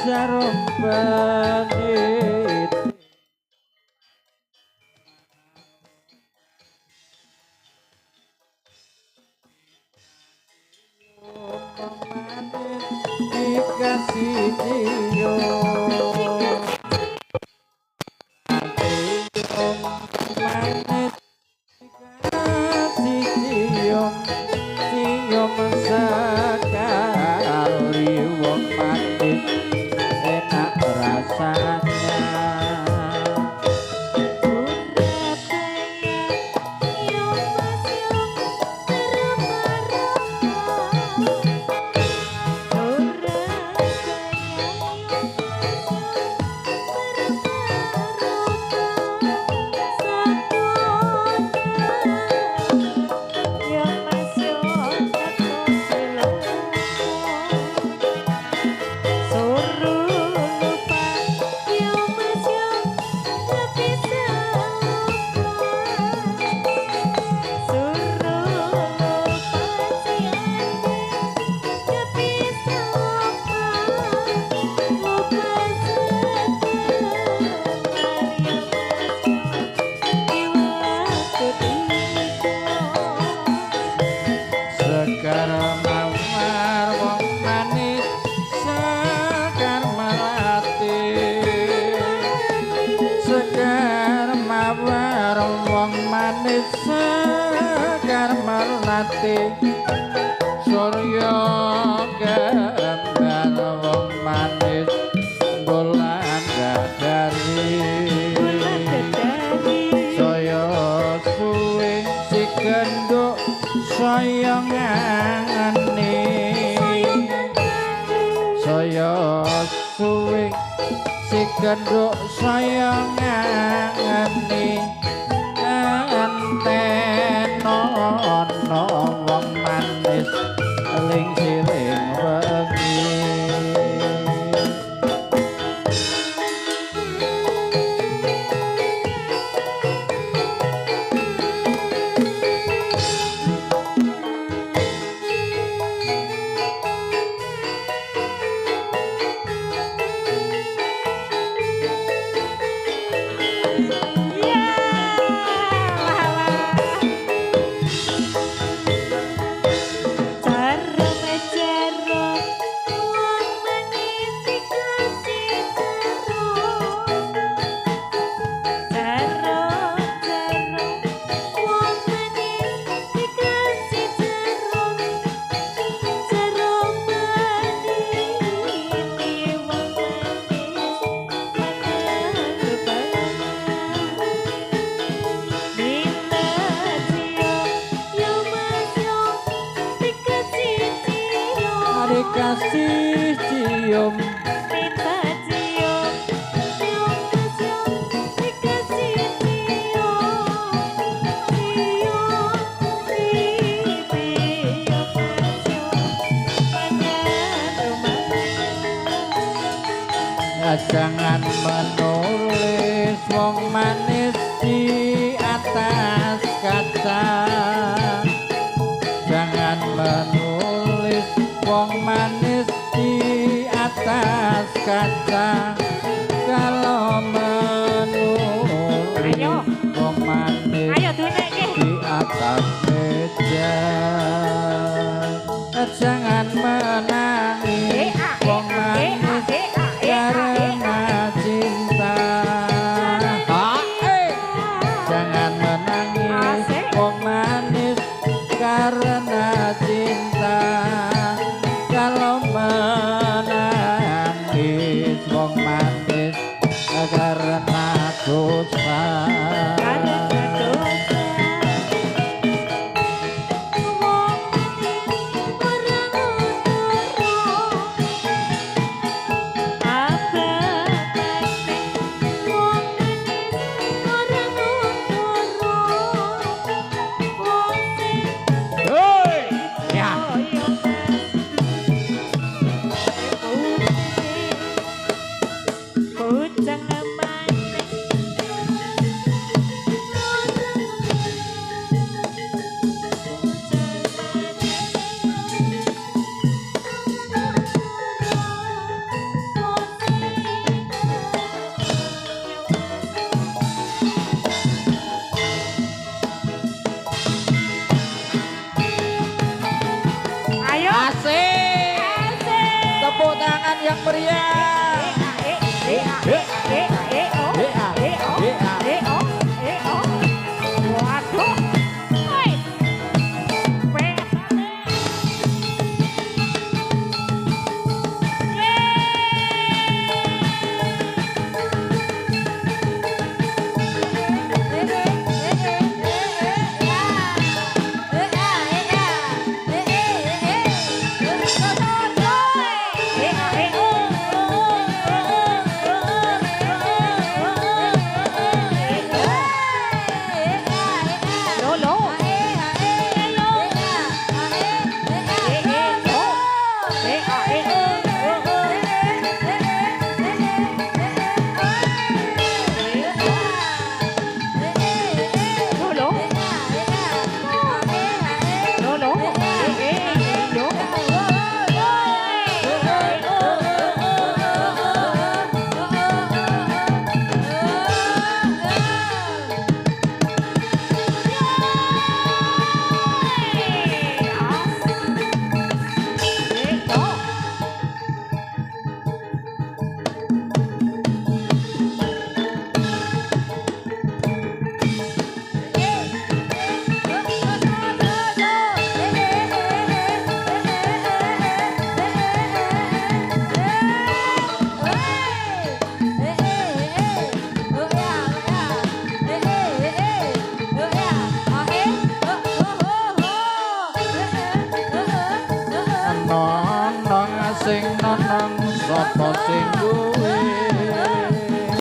sarombanit dikasih cium manis dikasih cium cium sekali wong manis enak rasanya sekar melati surya gambar wong manis bulan dadari saya suwe si genduk saya ngangeni saya suwe si genduk saya ngangeni no wong manis ling siling wengi kasih cium minta cium cium cium dikasih cium cium cium jangan menulis wong manis di atas kaca jangan menulis wong manis di atas kaca kalau menulis wong manis di atas meja jangan menangis wong manis karena cinta jangan menangis wong manis karena cinta kalau menangis wong manis karena dosa sing duwe